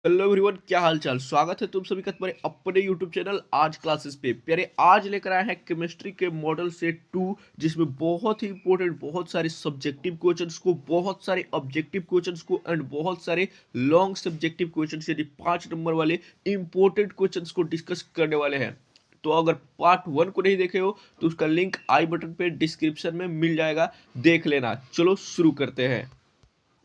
Hello everyone, क्या हाल चाल। स्वागत है तुम सभी का तुम्हारे अपने यूट्यूब चैनल आज क्लासेस पे। प्यारे आज लेकर आए हैं केमिस्ट्री के मॉडल सेट 2, जिसमें बहुत ही इंपॉर्टेंट बहुत सारे सब्जेक्टिव क्वेश्चंस को, बहुत सारे ऑब्जेक्टिव क्वेश्चंस को एंड बहुत सारे लॉन्ग सब्जेक्टिव क्वेश्चंस यानी 5 नंबर वाले इंपॉर्टेंट क्वेश्चंस को डिस्कस करने वाले हैं। तो अगर पार्ट 1 को नहीं देखे हो तो उसका लिंक आई बटन पे डिस्क्रिप्शन में मिल जाएगा, देख लेना। चलो शुरू करते हैं।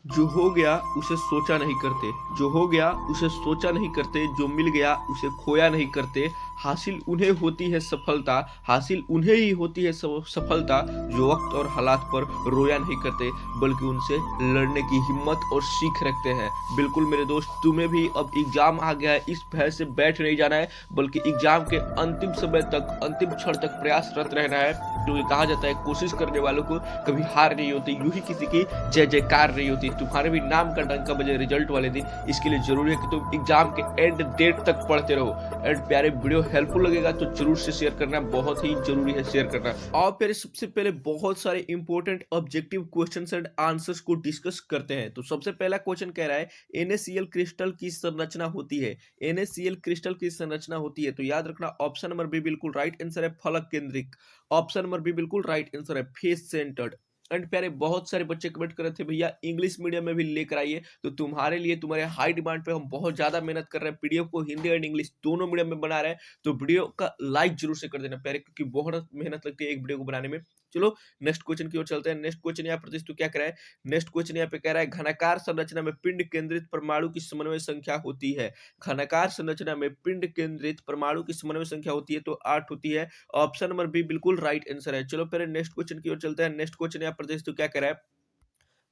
जो हो गया उसे सोचा नहीं करते, जो हो गया उसे सोचा नहीं करते, जो मिल गया उसे खोया नहीं करते। हासिल उन्हें होती है सफलता, हासिल उन्हें ही होती है सफलता, जो वक्त और हालात पर रोया नहीं करते, बल्कि उनसे लड़ने की हिम्मत और सीख रखते हैं। बिल्कुल मेरे दोस्त, तुम्हें भी अब एग्जाम आ गया है, इस भय से बैठ नहीं जाना है, बल्कि एग्जाम के अंतिम समय तक, अंतिम क्षण तक प्रयासरत रहना है। क्योंकि कहा जाता है कोशिश करने वालों को कभी हार नहीं होती, यूं ही किसी की जय जयकार नहीं होती। तुम्हारे भी नाम का डंका बजे रिजल्ट वाले दिन। इसके लिए जरूरी है कि तुम एग्जाम के एंड डेट तक पढ़ते रहो। एंड प्यारे, वीडियो हेल्पफुल लगेगा तो जरूर से शेयर करना, बहुत ही जरूरी है शेयर करना। और प्यारे, सबसे पहले बहुत सारे important objective questions and answers को डिस्कस करते हैं। तो सबसे पहला क्वेश्चन कह रहा है NaCl क्रिस्टल की संरचना होती है। NaCl क्रिस्टल की संरचना होती है, तो याद रखना ऑप्शन नंबर बी बिल्कुल राइट आंसर है, फलक केंद्रिक। ऑप्शन नंबर बी बिल्कुल राइट आंसर है, फेस सेंटर्ड। एंड प्यारे, बहुत सारे बच्चे कमेंट कर रहे थे भैया इंग्लिश मीडियम में भी लेकर आइए, तो तुम्हारे लिए, तुम्हारे हाई डिमांड पे हम बहुत ज्यादा मेहनत कर रहे हैं, पीडीएफ को हिंदी एंड इंग्लिश दोनों मीडियम में बना रहे हैं। तो वीडियो का लाइक जरूर से कर देना प्यारे, क्योंकि बहुत मेहनत लगती है एक वीडियो को बनाने में। चलो नेक्स्ट क्वेश्चन की ओर चलते हैं। नेक्स्ट क्वेश्चन यहाँ प्रतीश तो क्या कह रहा है, नेक्स्ट क्वेश्चन यहाँ पे कह रहा है घनाकार संरचना में पिंड केंद्रित परमाणु की समन्वय संख्या होती है। घनाकार संरचना में पिंड केंद्रित परमाणु की समन्वय संख्या होती है, तो 8 होती है। ऑप्शन नंबर बी बिल्कुल राइट आंसर है। चलो पहले नेक्स्ट क्वेश्चन की ओर चलते हैं। नेक्स्ट क्वेश्चन यहाँ प्रदेश तो क्या कह रहा है,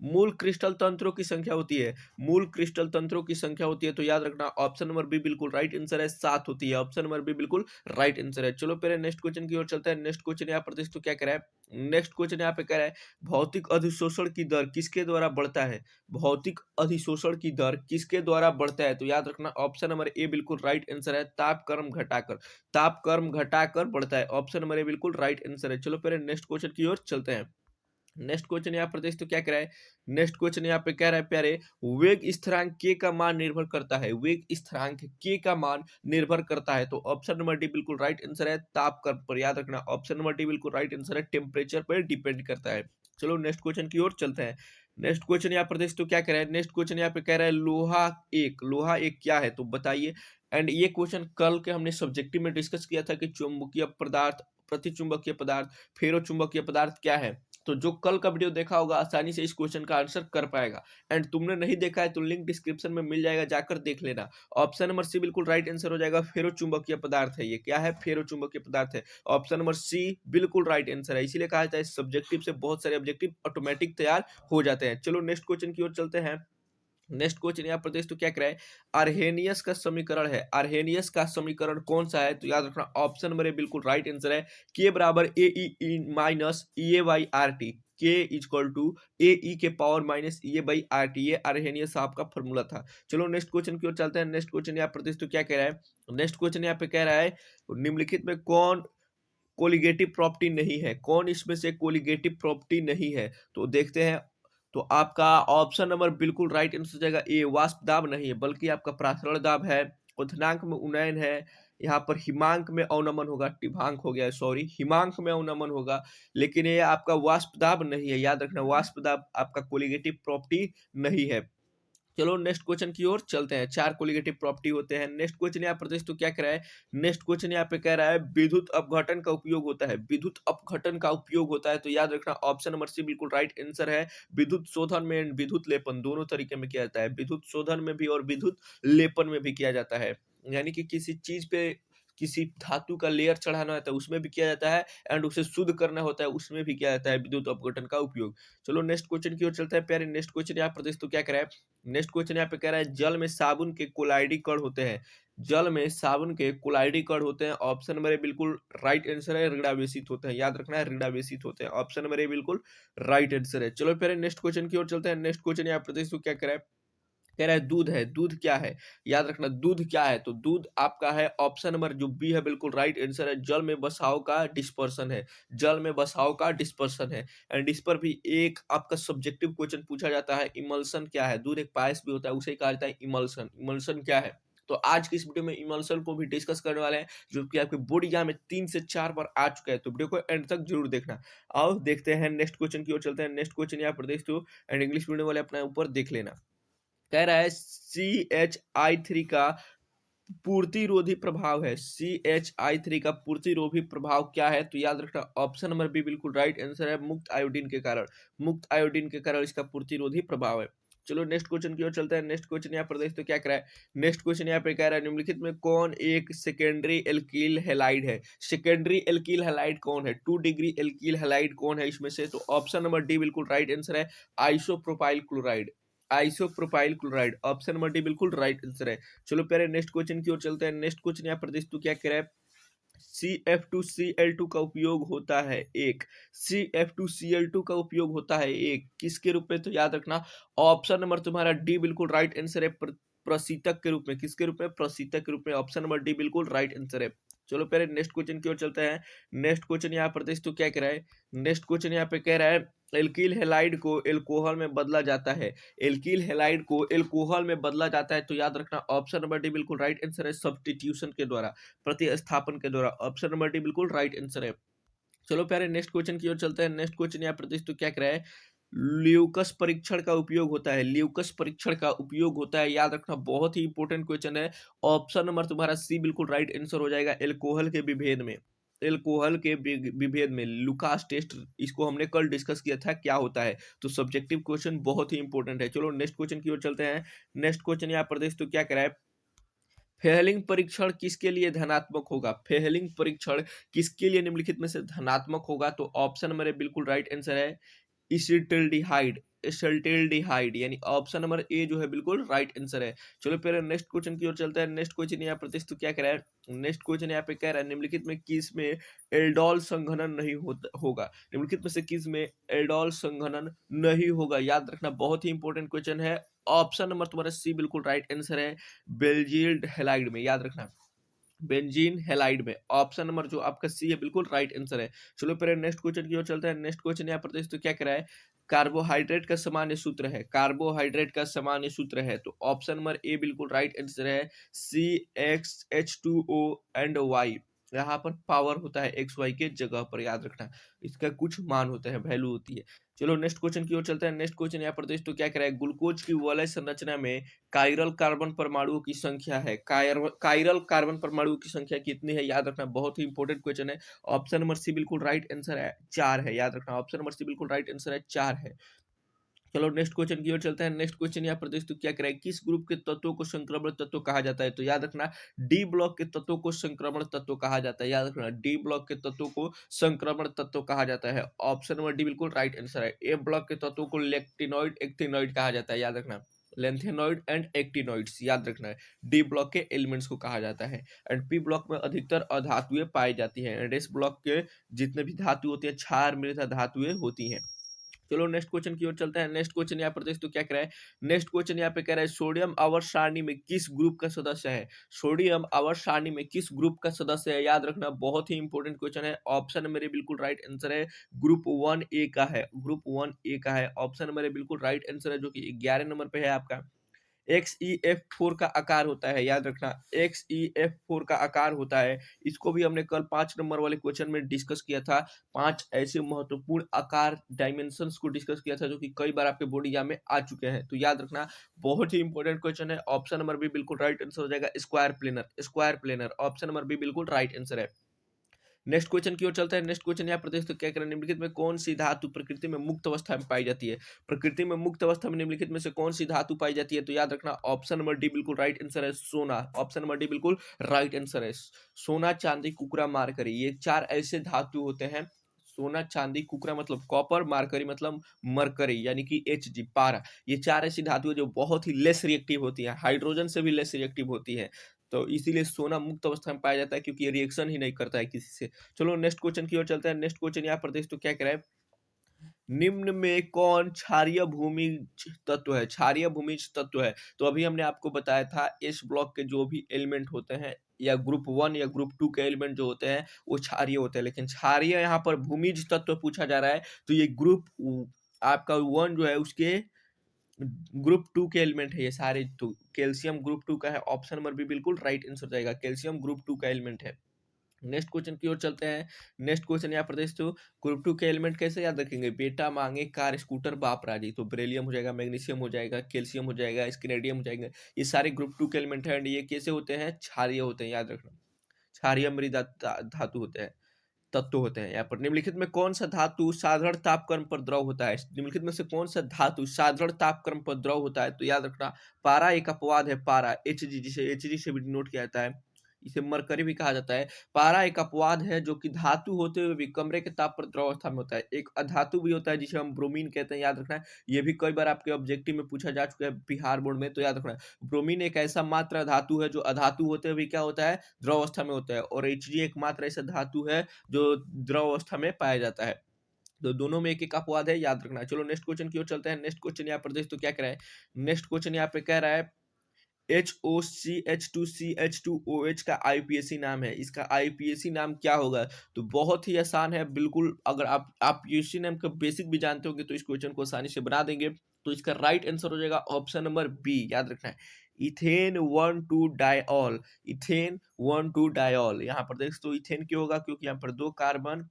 मूल क्रिस्टल तंत्रों की संख्या होती है। मूल क्रिस्टल तंत्रों की संख्या होती है, तो याद रखना ऑप्शन नंबर बी बिल्कुल राइट आंसर है, 7 होती है। ऑप्शन नंबर बी बिल्कुल राइट आंसर है। चलो पहले नेक्स्ट क्वेश्चन की ओर चलते हैं। नेक्स्ट क्वेश्चन यहाँ प्रदेश तो क्या कह रहा है, नेक्स्ट क्वेश्चन यहाँ पे कह रहा है भौतिक अधिशोषण की दर किसके द्वारा बढ़ता है। भौतिक अधिशोषण की दर किसके द्वारा बढ़ता है, तो याद रखना ऑप्शन नंबर ए बिल्कुल राइट आंसर है, ताप कर्म घटाकर। ताप कर्म घटाकर बढ़ता है। ऑप्शन नंबर ए बिल्कुल राइट आंसर है। चलो पहले नेक्स्ट क्वेश्चन की ओर चलते हैं। नेक्स्ट क्वेश्चन यहाँ प्रदेश तो क्या कह रहा है, नेक्स्ट क्वेश्चन यहाँ पे कह रहा है प्यारे, वेग स्थिरांक के का मान निर्भर करता है। वेग स्थिरांक के का मान निर्भर करता है, तो ऑप्शन नंबर डी बिल्कुल राइट आंसर है, तापक्रम पर। याद रखना ऑप्शन नंबर डी बिल्कुल राइट आंसर है, टेम्परेचर पर डिपेंड करता है। चलो नेक्स्ट क्वेश्चन की ओर चलते हैं। नेक्स्ट क्वेश्चन यहाँ प्रदेश तो क्या कह रहा है, नेक्स्ट क्वेश्चन यहाँ पे कह रहा है लोहा एक क्या है, तो बताइए। एंड ये क्वेश्चन कल के हमने सब्जेक्टिव में डिस्कस किया था कि चुंबकीय पदार्थ, प्रतिचुंबकीय पदार्थ, फेरो चुंबकीय पदार्थ क्या है। तो जो कल का वीडियो देखा होगा आसानी से इस क्वेश्चन का आंसर कर पाएगा। एंड तुमने नहीं देखा है तो लिंक डिस्क्रिप्शन में मिल जाएगा, जाकर देख लेना। ऑप्शन नंबर सी बिल्कुल राइट आंसर हो जाएगा, फेरो चुंबकीय पदार्थ है। ये क्या है, फेरो चुंबकीय पदार्थ है। ऑप्शन नंबर सी बिल्कुल राइट आंसर है। इसीलिए कहा जाता है सब्जेक्टिव से बहुत सारे ऑब्जेक्टिव ऑटोमेटिक तैयार हो जाते हैं। चलो नेक्स्ट क्वेश्चन की ओर चलते हैं। नेक्स्ट क्वेश्चन यहाँ प्रदेश तो क्या कह रहा है, आर्हेनियस का समीकरण है। आर्हेनियस का समीकरण कौन सा है, तो याद रखना ऑप्शन नंबर ए बिल्कुल राइट आंसर है, के बराबर A E minus E A by R T. K is equal to A E के power minus E A by R T, ये आर्हेनियस आपका फॉर्मूला था। चलो नेक्स्ट क्वेश्चन की ओर चलते हैं। नेक्स्ट क्वेश्चन यहाँ प्रदेश तो क्या कह रहा है, नेक्स्ट क्वेश्चन यहाँ पे कह रहा है निम्नलिखित में कौन कोलिगेटिव प्रॉपर्टी नहीं है, कौन इसमें से कोलिगेटिव प्रॉपर्टी नहीं है, तो देखते हैं। तो आपका ऑप्शन नंबर बिल्कुल राइट आंसर हो जाएगा ए, वाष्प दाब नहीं है, बल्कि आपका प्रासरण दाब है। क्वथनांक में उन्नयन है, यहाँ पर हिमांक में अवनमन होगा, टिभांक हो गया है, सॉरी, हिमांक में अवनमन होगा, लेकिन ये आपका वाष्प दाब नहीं है। याद रखना वाष्प दाब आपका कोलिगेटिव प्रॉपर्टी नहीं है। चलो नेक्स्ट क्वेश्चन की ओर चलते हैं। 4 कोलिगेटिव प्रॉपर्टी होते हैं। नेक्स्ट क्वेश्चन यहाँ प्रदेश तो क्या कह रहा है, नेक्स्ट क्वेश्चन यहाँ पे कह रहा है विद्युत अपघटन का उपयोग होता है। विद्युत अपघटन का उपयोग होता है, तो याद रखना ऑप्शन नंबर सी बिल्कुल राइट आंसर है। विद्युत शोधन में विद्युत लेपन दोनों तरीके में किया जाता है, विद्युत शोधन में भी और विद्युत लेपन में भी किया जाता है। यानी कि किसी चीज पे किसी धातु का लेयर चढ़ाना होता है उसमें भी किया जाता है, एंड उसे शुद्ध करना होता है उसमें भी किया जाता है विद्युत अपघटन का उपयोग। चलो नेक्स्ट क्वेश्चन की ओर चलता है प्यारे। नेक्स्ट क्वेश्चन यहाँ प्रदेश तो क्या कह रहा है, नेक्स्ट क्वेश्चन यहाँ पे कह रहा है जल में साबुन के कोलाइडी कण होते हैं। जल में साबुन के कोलाइडी कण होते हैं। ऑप्शन नंबर ए बिल्कुल राइट आंसर है, ऋणावेशित होते हैं। याद रखना है ऋणावेशित होते हैं। ऑप्शन नंबर ए बिल्कुल राइट आंसर है। चलो फिर नेक्स्ट क्वेश्चन की ओर चलते हैं। नेक्स्ट क्वेश्चन यहाँ प्रदेश तो क्या कह रहा है, कह रहा है दूध है, दूध क्या है? याद रखना दूध क्या है? तो दूध आपका है ऑप्शन नंबर जो बी है बिल्कुल राइट आंसर है, जल में बसाव का डिस्पर्सन है, जल में बसाव का डिस्पर्सन है। एंड इस पर भी एक आपका सब्जेक्टिव क्वेश्चन पूछा जाता है, इमल्शन क्या है? दूध एक पायस भी होता है, उसे कहा जाता है इमल्शन। इमल्शन क्या है? तो आज की इस वीडियो में इमल्शन को भी डिस्कस करने वाले हैं, जो कि आपके बोर्ड एग्जाम में 3 से 4 बार आ चुका है, तो वीडियो को एंड तक जरूर देखना। आओ देखते हैं नेक्स्ट क्वेश्चन की ओर चलते हैं। नेक्स्ट क्वेश्चन यहाँ पर देख दो एंड इंग्लिश मीडियम वाले अपना ऊपर देख लेना। कह रहा है CHI3 का पूर्तिरोधी प्रभाव है, CHI3 का पूर्तिरोधी प्रभाव क्या है? तो याद रखना ऑप्शन नंबर बी बिल्कुल राइट आंसर है, मुक्त आयोडीन के कारण। मुक्त आयोडीन के कारण इसका पूर्तिरोधी प्रभाव है। चलो नेक्स्ट क्वेश्चन की ओर चलते हैं। नेक्स्ट क्वेश्चन यहाँ पर देख तो क्या कह रहा है? नेक्स्ट क्वेश्चन यहाँ पे कह रहा है निम्नलिखित में कौन एक सेकेंडरी एल्कील हैलाइड है? सेकेंडरी एल्कील हैलाइड कौन है? 2 डिग्री एल्कील हैलाइड कौन है इसमें से? तो ऑप्शन नंबर डी बिल्कुल राइट आंसर है, isopropyl chloride. Isopropyl chloride option number D बिल्कुल राइट आंसर है। चलो पहले नेक्स्ट क्वेश्चन की ओर चलते हैं। नेक्स्ट क्वेश्चन यहाँ पर देख तो क्या कह रहा है? CF2Cl2 का उपयोग होता है एक, CF2Cl2 का उपयोग होता है एक, किसके रूप में? तो याद रखना ऑप्शन नंबर तुम्हारा डी बिल्कुल राइट आंसर है, प्रशीतक के रूप में। किसके रूप में? प्रशीतक के रूप में। ऑप्शन नंबर डी बिल्कुल राइट आंसर है। चलो पहले नेक्स्ट क्वेश्चन की ओर चलते हैं। नेक्स्ट क्वेश्चन यहाँ पर देख तो क्या कह रहा है? नेक्स्ट क्वेश्चन यहाँ पे कह रहा है एल्कील हैलाइड को एल्कोहल में बदला जाता है, एल्कील हैलाइड को एल्कोहल में बदला जाता है, तो याद रखना ऑप्शन नंबर डी बिल्कुल राइट आंसर है, सब्स्टिट्यूशन के द्वारा, प्रतिस्थापन के द्वारा। ऑप्शन नंबर डी बिल्कुल राइट आंसर है। चलो प्यारे नेक्स्ट क्वेश्चन की ओर चलते हैं। नेक्स्ट क्वेश्चन यहाँ पर तो क्या कह रहा है? ल्यूकस परीक्षण का उपयोग होता है, ल्यूकस परीक्षण का उपयोग होता है, याद रखना बहुत ही इंपॉर्टेंट क्वेश्चन है। ऑप्शन नंबर तुम्हारा सी बिल्कुल राइट आंसर हो जाएगा, एल्कोहल के विभेद में। एल्कोहल के विभेद में लुकास टेस्ट, इसको हमने कल डिस्कस किया था क्या होता है, तो सब्जेक्टिव क्वेश्चन बहुत ही इंपॉर्टेंट है। चलो नेक्स्ट क्वेश्चन की ओर चलते हैं। नेक्स्ट क्वेश्चन यहाँ पर तो क्या कह रहा है? फेहलिंग परीक्षण किसके लिए धनात्मक होगा? फेहलिंग परीक्षण किसके लिए निम्नलिखित में से धनात्मक होगा? तो ऑप्शन नंबर बिल्कुल राइट आंसर है, एसिटिल्डिहाइड। एसिटिल्डिहाइड यानी ऑप्शन नंबर ए जो है बिल्कुल राइट आंसर है। चलो पहले नेक्स्ट क्वेश्चन की ओर चलते हैं। नेक्स्ट क्वेश्चन यहाँ पर तो क्या कह रहा है? नेक्स्ट क्वेश्चन यहाँ पे कह रहा है निम्नलिखित में किस में एल्डोल संघनन नहीं होगा? निम्नलिखित में से किस में एल्डोल संघनन नहीं होगा? याद रखना बहुत ही इंपॉर्टेंट क्वेश्चन है। ऑप्शन नंबर तुम्हारा सी बिल्कुल राइट आंसर है, बेल्जियड हैलाइड में। याद रखना बेंजीन हैलाइड में। ऑप्शन नंबर जो आपका सी है बिल्कुल राइट आंसर है। चलो पहले नेक्स्ट क्वेश्चन की ओर चलते हैं। नेक्स्ट क्वेश्चन यहाँ पर तो क्या कह रहा है? कार्बोहाइड्रेट का सामान्य सूत्र है, कार्बोहाइड्रेट का सामान्य सूत्र है, तो ऑप्शन नंबर ए बिल्कुल राइट आंसर है, CxH2O एंड Y। यहाँ पर पावर होता है एक्स वाई के जगह पर, याद रखना इसका कुछ मान होता है, वैल्यू होती है। चलो नेक्स्ट क्वेश्चन की ओर चलते हैं। नेक्स्ट क्वेश्चन यहाँ पर तो क्या कह रहा है? ग्लूकोज की वलय संरचना में कायरल कार्बन परमाणुओं की संख्या है, कायरल कार्बन परमाणुओं की संख्या कितनी है? याद रखना बहुत ही इंपॉर्टेंट क्वेश्चन है। ऑप्शन नंबर सी बिल्कुल राइट आंसर है, 4 है। याद रखना ऑप्शन नंबर सी बिल्कुल राइट आंसर है, 4 है। चलो नेक्स्ट क्वेश्चन की ओर चलते हैं। नेक्स्ट क्वेश्चन यहाँ पर तो क्या कह रहा है? किस ग्रुप के तत्वों को संक्रमण तत्व कहा जाता है? तो याद रखना डी ब्लॉक के तत्वों को संक्रमण तत्व कहा जाता है। याद रखना डी ब्लॉक के तत्वों को संक्रमण तत्व कहा जाता है। ऑप्शन नंबर डी बिल्कुल राइट आंसर है। ए ब्लॉक के तत्वों को लेक्टिनॉइड एक्टिनॉइड कहा जाता है। याद रखना लेंथेनॉइड एंड एक्टिनॉइड्स, याद रखना है डी ब्लॉक के एलिमेंट्स को कहा जाता है। एंड पी ब्लॉक में अधिकतर अधातुएं पाई जाती हैं। एंड एस ब्लॉक के जितने भी धातु होती है, क्षार मृदा धातुएं होती हैं। चलो नेक्स्ट क्वेश्चन की ओर चलते हैं। नेक्स्ट क्वेश्चन यहाँ पर देख तो क्या कह रहा है? नेक्स्ट क्वेश्चन यहाँ पे कह रहा है सोडियम आवर्त सारणी में किस ग्रुप का सदस्य है? सोडियम आवर्त सारणी में किस ग्रुप का सदस्य है? याद रखना बहुत ही इंपॉर्टेंट क्वेश्चन है। ऑप्शन मेरे बिल्कुल राइट आंसर है, ग्रुप 1A का है, ग्रुप 1A का है। ऑप्शन मेरे बिल्कुल राइट आंसर है, जो कि 11 नंबर पे है आपका। XeF4 का आकार होता है, याद रखना XeF4 का आकार होता है। इसको भी हमने कल 5 नंबर वाले क्वेश्चन में डिस्कस किया था। 5 ऐसे महत्वपूर्ण आकार डायमेंशंस को डिस्कस किया था, जो कि कई बार आपके बोर्ड एग्जाम में आ चुके हैं, तो याद रखना बहुत ही इंपॉर्टेंट क्वेश्चन है। ऑप्शन नंबर बी बिल्कुल राइट आंसर हो जाएगा, square planar. Square planar option number B बिल्कुल राइट आंसर है। नेक्स्ट क्वेश्चन की ओर चलते हैं। नेक्स्ट क्वेश्चन यहाँ प्रदेश तो क्या करें? निम्नलिखित में कौन सी धातु प्रकृति में मुक्त अवस्था में पाई जाती है? प्रकृति में मुक्त अवस्था में निम्नलिखित में से कौन सी धातु पाई जाती है? तो याद रखना ऑप्शन नंबर डी बिल्कुल राइट आंसर है, सोना। ऑप्शन नंबर डी बिल्कुल राइट आंसर है, सोना चांदी कुकरा मारकरी, ये 4 ऐसे धातु होते हैं। सोना चांदी कुकरा मतलब कॉपर, मारकरी मतलब मरकरी यानी कि Hg पारा। ये 4 ऐसी धातु है जो बहुत ही लेस रिएक्टिव होती है, हाइड्रोजन से भी लेस रिएक्टिव होती है, तो इसीलिए सोना मुक्त अवस्था में पाया जाता है, क्योंकि ये रिएक्शन ही नहीं करता है किसी से। चलो नेक्स्ट क्वेश्चन की ओर चलते हैं। नेक्स्ट क्वेश्चन यहाँ पर देख तो क्या कह रहा है? निम्न में कौन क्षारीय भूमिज तत्व है? क्षारीय भूमिज तत्व है। तो अभी हमने आपको बताया था एस ब्लॉक के जो भी एलिमेंट होते हैं या ग्रुप 1 या ग्रुप 2 के एलिमेंट जो होते हैं वो क्षारीय होते हैं, लेकिन क्षारीय यहाँ पर भूमिज तत्व पूछा जा रहा है। तो ये आपका 1 जो है उसके ग्रुप 2 के एलिमेंट है ये सारे। तो कैल्शियम ग्रुप 2 का है, ऑप्शन नंबर बी बिल्कुल राइट आंसर हो जाएगा। कैल्शियम ग्रुप 2 का एलिमेंट है। नेक्स्ट क्वेश्चन की ओर चलते हैं। नेक्स्ट क्वेश्चन यहाँ पर देखते हो, ग्रुप 2 के एलिमेंट कैसे याद रखेंगे? बेटा मांगे कार स्कूटर बाप राजी। तो बेरिलियम हो जाएगा, मैग्नीशियम हो जाएगा, कैल्शियम हो जाएगा, स्केनेडियम हो जाएगा। ये सारे ग्रुप 2 के एलिमेंट है एंड ये कैसे होते हैं? क्षारीय होते हैं, याद रखना। क्षारीय मृदा धातु होते हैं, तत्व होते हैं। यहाँ पर निम्नलिखित में कौन सा धातु साधारण तापक्रम पर द्रव होता है? निम्नलिखित में से कौन सा धातु साधारण तापक्रम पर द्रव होता है? तो याद रखना पारा एक अपवाद है, पारा Hg, जिसे Hg से भी डिनोट किया जाता है, इसे मरकरी भी कहा जाता है। पारा एक अपवाद है जो कि धातु होते हुए भी कमरे के ताप पर द्रव अवस्था में होता है। एक अधातु भी होता है जिसे हम ब्रोमीन कहते हैं, याद रखना है। ये भी कई बार आपके ऑब्जेक्टिव में पूछा जा चुका है बिहार बोर्ड में, तो याद रखना है ब्रोमीन एक ऐसा मात्र धातु है जो अधातु होते हुए भी क्या होता है? द्रव अवस्था में होता है। और Hg एकमात्र ऐसा धातु है जो द्रव अवस्था में पाया जाता है। तो दोनों में एक एक अपवाद है, याद रखना है। चलो नेक्स्ट क्वेश्चन की ओर चलते हैं। नेक्स्ट क्वेश्चन यहाँ पर देख तो क्या कह रहा है? नेक्स्ट क्वेश्चन यहाँ पे कह रहा है HOCH2CH2OH का आईपीएसी नाम है। इसका आईपीएसी नाम क्या होगा? तो बहुत ही आसान है बिल्कुल। अगर आप यूसी नाम का बेसिक भी जानते होंगे तो इस क्वेश्चन को आसानी से बना देंगे। तो इसका राइट आंसर हो जाएगा ऑप्शन नंबर बी, याद रखना है, इथेन 1,2 डायऑल। इथेन 1,2 डायऑल। यहाँ पर देख तो इथेन क्यों होगा? क्योंकि यहाँ पर 2 कार्बन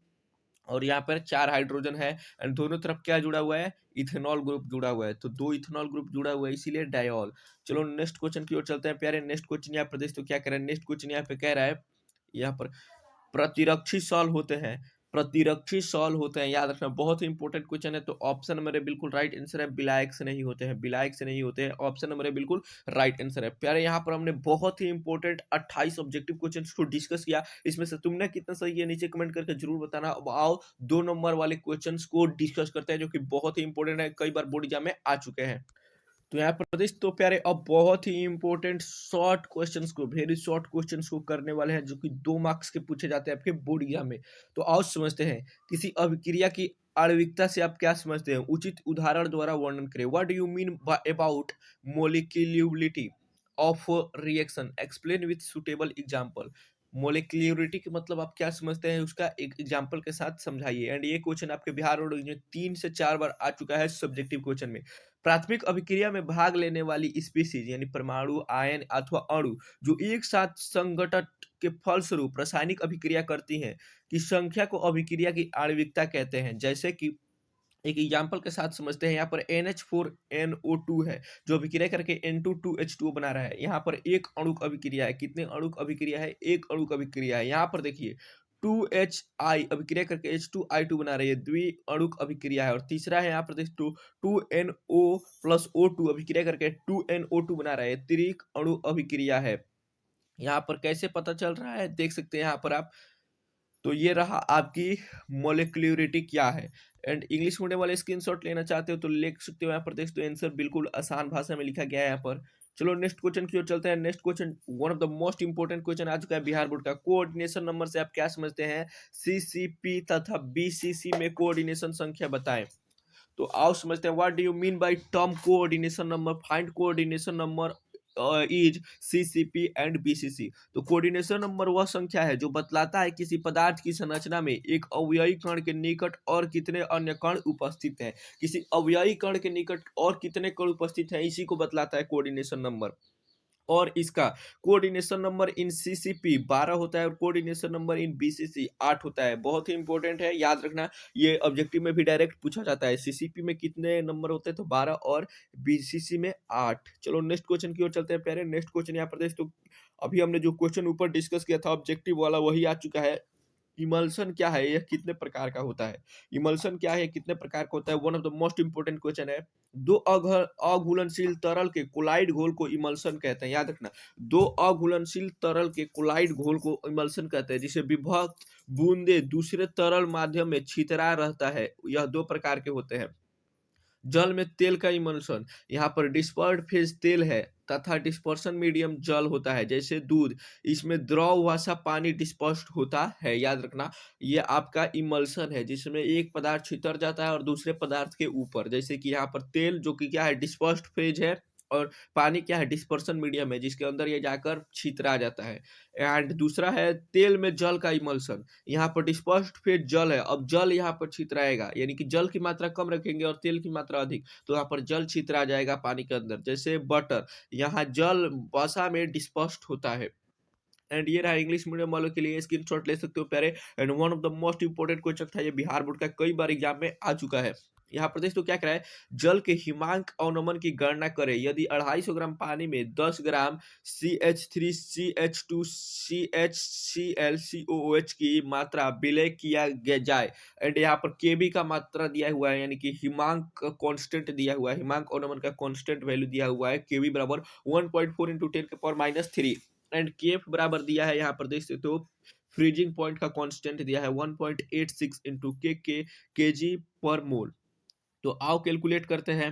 और यहाँ पर 4 हाइड्रोजन है एंड दोनों तरफ क्या जुड़ा हुआ है? इथेनॉल ग्रुप जुड़ा हुआ है। तो 2 इथेनॉल ग्रुप जुड़ा हुआ है, इसीलिए डायऑल। चलो नेक्स्ट क्वेश्चन की ओर चलते हैं प्यारे। नेक्स्ट क्वेश्चन यहाँ प्रदेश तो क्या कह रहा है? नेक्स्ट क्वेश्चन यहाँ पे कह रहा है, यहाँ पर प्रतिरक्षी सॉल होते हैं, प्रतिरक्षी सॉल होते हैं, याद रखना, बहुत ही इंपॉर्टेंट क्वेश्चन है। तो ऑप्शन नंबर है बिल्कुल राइट आंसर है, विलायक से नहीं होते हैं, विलायक से नहीं होते हैं। ऑप्शन नंबर है बिल्कुल राइट आंसर है प्यारे। यहाँ पर हमने बहुत ही इंपॉर्टेंट 28 ऑब्जेक्टिव क्वेश्चन को डिस्कस किया। इसमें से तुमने कितना सही है नीचे कमेंट करके जरूर बताना। अब आओ 2 नंबर वाले क्वेश्चन को डिस्कस करते हैं जो कि बहुत ही इंपॉर्टेंट है, कई बार बोर्ड एग्जाम में आ चुके हैं। तो यहाँ पर प्रदेश तो प्यारे अब बहुत ही इंपॉर्टेंट शॉर्ट क्वेश्चंस को, वेरी शॉर्ट क्वेश्चंस को करने वाले हैं जो कि 2 मार्क्स के पूछे जाते हैं आपके बोर्ड एग्जाम में। तो आओ समझते हैं, किसी अभिक्रिया की आणविकता से आप क्या समझते हैं? उचित उदाहरण द्वारा वर्णन करें। What do you mean about molecularity of reaction? Explain with suitable example. Molecularity के मतलब आप क्या समझते हैं उसका एक एग्जाम्पल के साथ समझाइए। एंड ये क्वेश्चन आपके बिहार बोर्ड में 3 से 4 बार आ चुका है सब्जेक्टिव क्वेश्चन में। प्राथमिक अभिक्रिया में भाग लेने वाली स्पीसीज यानी परमाणु, आयन अथवा अणु जो एक साथ संघटन के फलस्वरूप रासायनिक अभिक्रिया करती हैं की संख्या को अभिक्रिया की आणविकता कहते हैं। जैसे कि एक एग्जाम्पल के साथ समझते हैं, यहाँ पर NH4NO2 है जो अभिक्रिया करके N2 2H2O बना रहा है। यहाँ पर एक अणुक अभिक्रिया है। कितने अणुक अभिक्रिया है? एक अणुक अभिक्रिया है। यहाँ पर देखिए 2HI अभिक्रिया करके H2I2 बना रही है, द्वि अणुक अभिक्रिया है। और तीसरा है यहाँ पर देख 2NO प्लस O2 अभिक्रिया करके 2NO2 बना रहा है, त्रिक अणु अभिक्रिया है। यहाँ पर कैसे पता चल रहा है देख सकते हैं यहाँ पर आप। तो ये रहा आपकी मोलिक्यूलरिटी क्या है। एंड इंग्लिश मीडियम वाले स्क्रीनशॉट लेना चाहते हो तो ले सकते हो। यहाँ पर देख तो आंसर बिल्कुल आसान भाषा में लिखा गया है यहाँ पर। चलो नेक्स्ट क्वेश्चन की ओर चलते हैं। Next question one of the most important question आ चुका है बिहार बोर्ड का। कोऑर्डिनेशन नंबर से आप क्या समझते हैं? CCP तथा BCC में कोऑर्डिनेशन संख्या बताएं। तो आओ समझते हैं, what do you mean by term coordination number? Find coordination number is CCP and BCC। तो कोऑर्डिनेशन नंबर वह संख्या है जो बतलाता है किसी पदार्थ की संरचना में एक अवयवी कण के निकट और कितने अन्य कण उपस्थित हैं। किसी अवयवी कण के निकट और कितने कण उपस्थित हैं, इसी को बतलाता है कोऑर्डिनेशन नंबर। और इसका कोऑर्डिनेशन नंबर इन CCP 12 होता है और कोऑर्डिनेशन नंबर इन BCC 8 होता है। बहुत ही इंपॉर्टेंट है, याद रखना। ये ऑब्जेक्टिव में भी डायरेक्ट पूछा जाता है। CCP में कितने नंबर होते हैं? तो 12 और BCC में 8। चलो नेक्स्ट क्वेश्चन की ओर चलते हैं प्यारे। नेक्स्ट क्वेश्चन यहाँ पर तो अभी हमने जो क्वेश्चन ऊपर डिस्कस किया था ऑब्जेक्टिव वाला वही आ चुका है। इमल्शन क्या है? यह कितने प्रकार का होता है? इमल्शन क्या है? कितने प्रकार का होता है? One of the most important question है। दो अघुलनशील तरल के कोलाइड घोल को इमल्शन कहते हैं, याद रखना। दो अघुलनशील तरल के कोलाइड घोल को इमल्शन कहते हैं, जिसे विभक्त बूंदे दूसरे तरल माध्यम में छितरा रहता है। यह 2 प्रकार के होते हैं। जल में तेल का इमल्शन, यहाँ पर डिस्पर्स्ड फेज तेल है तथा डिस्पर्शन मीडियम जल होता है जैसे दूध, इसमें द्रव वसा पानी डिस्पर्स्ड होता है। याद रखना, ये आपका इमल्शन है जिसमें एक पदार्थ छितर जाता है और दूसरे पदार्थ के ऊपर, जैसे कि यहाँ पर तेल जो कि क्या है डिस्पर्स्ड फेज है, और पानी क्या है डिस्पर्शन मीडियम है जिसके अंदर ये जाकर छितरा जाता है। एंड दूसरा है तेल में जल का इमल्शन, यहाँ पर डिस्पर्स्ड फेज जल है, अब जल यहाँ पर छितराएगा, यानी कि जल की मात्रा कम रखेंगे और तेल की मात्रा अधिक, तो यहाँ पर जल छितरा जाएगा पानी के अंदर। जैसे बटर, यहाँ जल वसा में डिस्पर्स्ड होता है। एंड ये रहा इंग्लिश मीडियम वालों के लिए, स्क्रीनशॉट ले सकते हो प्यारे। And one of the most important question था ये, बिहार बोर्ड का कई बार एग्जाम में आ चुका है। यहाँ पर देख तो क्या कराए, जल के हिमांक अवनमन की गणना करें यदि 250 ग्राम पानी में 10 ग्राम CH3 CH2 CHCl COOH की मात्रा विलय किया जाए। एंड यहाँ पर केबी का मात्रा दिया हुआ है, यानी कि हिमांक कांस्टेंट दिया हुआ है, हिमांक अवनमन का कांस्टेंट वैल्यू दिया हुआ है, केबी बराबर 1.4 × 10⁻³ एंड केएफ बराबर दिया है, यहाँ पर देख सकते हो फ्रीजिंग पॉइंट का कांस्टेंट दिया है 1.86 × केजी पर मोल। तो आओ कैलकुलेट करते हैं।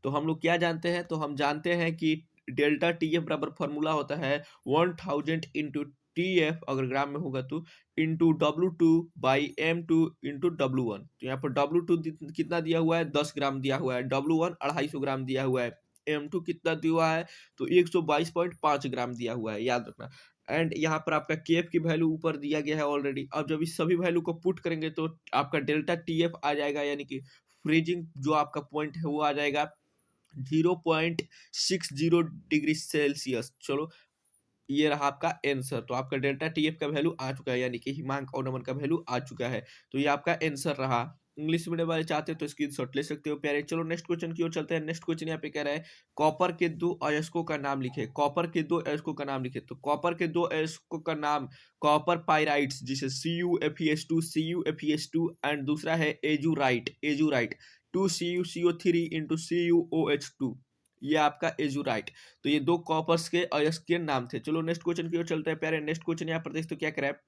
तो हम लोग क्या जानते हैं, तो हम जानते हैं कि डेल्टा टी एफ बराबर फॉर्मूला होता है 1000 × TF अगर ग्राम में होगा तो इंटू W2/M2 × W1। तो यहाँ पर W2 कितना दिया हुआ है 10 ग्राम दिया हुआ है, W1 250 ग्राम दिया हुआ है, M2 कितना दिया हुआ है तो 122.5 ग्राम दिया हुआ है, याद रखना। एंड यहाँ पर आपका केएफ की वैल्यू ऊपर दिया गया है ऑलरेडी। अब जब इस सभी वैल्यू को पुट करेंगे तो आपका डेल्टा टीएफ आ जाएगा, यानी कि फ्रीजिंग जो आपका पॉइंट है वो आ जाएगा 0.60 डिग्री सेल्सियस। चलो ये रहा आपका आंसर। तो आपका डेल्टा टीएफ का वैल्यू आ चुका है, यानी कि हिमांक अवनमन का वैल्यू आ चुका है। तो ये आपका आंसर रहा। इंग्लिश मीडियम वाले चाहते हो तो स्क्रीनशॉट ले सकते हो प्यारे। चलो नेक्स्ट क्वेश्चन की ओर चलते हैं। नेक्स्ट क्वेश्चन यहाँ पे कह रहा है कॉपर के 2 अयस्कों का नाम लिखे। कॉपर के 2 अयस्कों का नाम लिखे। तो कॉपर के 2 अयस्कों का नाम कॉपर पाइराइट्स जिसे CuFeS2 CuFeS2 एंड दूसरा है एजुराइट एजुराइट 2CuCO3 × CuOH2, ये आपका एजुराइट। तो ये 2 कॉपर्स के अयस्क के नाम थे। चलो नेक्स्ट क्वेश्चन की ओर चलते हैं प्यारे। नेक्स्ट क्वेश्चन यहाँ पर देख तो क्या कह रहा है,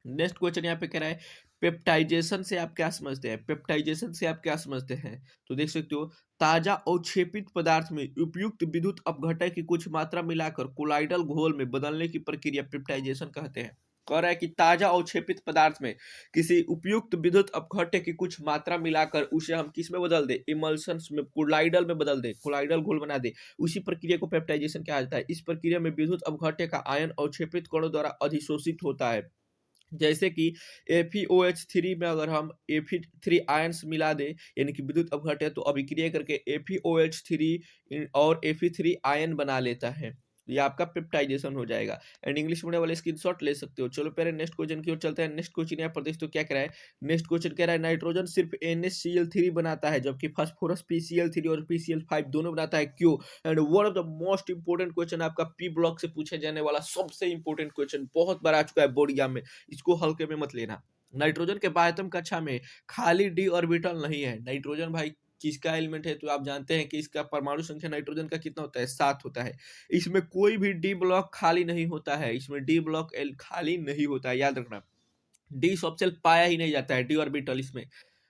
नेक्स्ट क्वेश्चन यहाँ पे कह रहा है पेप्टाइजेशन से आप क्या समझते हैं, पेप्टाइजेशन से आप क्या समझते हैं। तो देख सकते हो ताजा अवक्षेपित पदार्थ में उपयुक्त विद्युत अपघटय की कुछ मात्रा मिलाकर कोलाइडल घोल में बदलने की प्रक्रिया पेप्टाइजेशन कहते हैं। कह रहा है कि ताजा अवक्षेपित पदार्थ में किसी उपयुक्त विद्युत अपघट्य की कुछ मात्रा मिलाकर उसे हम किस में बदल दे, इमल्शन में, कोलाइडल में बदल दे, कोलाइडल घोल बना दे, उसी प्रक्रिया को पेप्टाइजेशन कहा जाता है। इस प्रक्रिया में विद्युत अपघट्य का आयन अवक्षेपित कणों द्वारा अधिशोषित होता है। जैसे कि FeOH3 में अगर हम Fe3 आयन्स मिला दें, यानी कि विद्युत अपघट्य, तो अभिक्रिया करके FeOH3 और Fe3 आयन बना लेता है। ये आपका पेप्टाइजेशन हो जाएगा। एंड इंग्लिश मीडियम वाले स्क्रीनशॉट ले सकते हो। चलो पहले नेक्स्ट क्वेश्चन की ओर चलते हैं। नेक्स्ट क्वेश्चन यहाँ पर देख तो क्या कह रहा है, नेक्स्ट क्वेश्चन कह रहा है नाइट्रोजन सिर्फ NaCl3 बनाता है जबकि फास्फोरस PCl3 और PCl5 दोनों बनाता है, क्यों। And one of the most important question आपका पी ब्लॉक से पूछे जाने वाला सबसे इंपोर्टेंट क्वेश्चन, बहुत बार आ चुका है बोर्ड एग्जाम में, इसको हल्के में मत लेना। नाइट्रोजन के बाह्यतम कक्षा में खाली डी ऑर्बिटल नहीं है। नाइट्रोजन भाई किसका एलिमेंट है, तो आप जानते हैं कि इसका परमाणु संख्या नाइट्रोजन का कितना होता है, 7 होता है। इसमें कोई भी डी ब्लॉक खाली नहीं होता है, इसमें डी ब्लॉक खाली नहीं होता है, याद रखना। डी सबसेल पाया ही नहीं जाता है, डी ऑर्बिटल इसमें।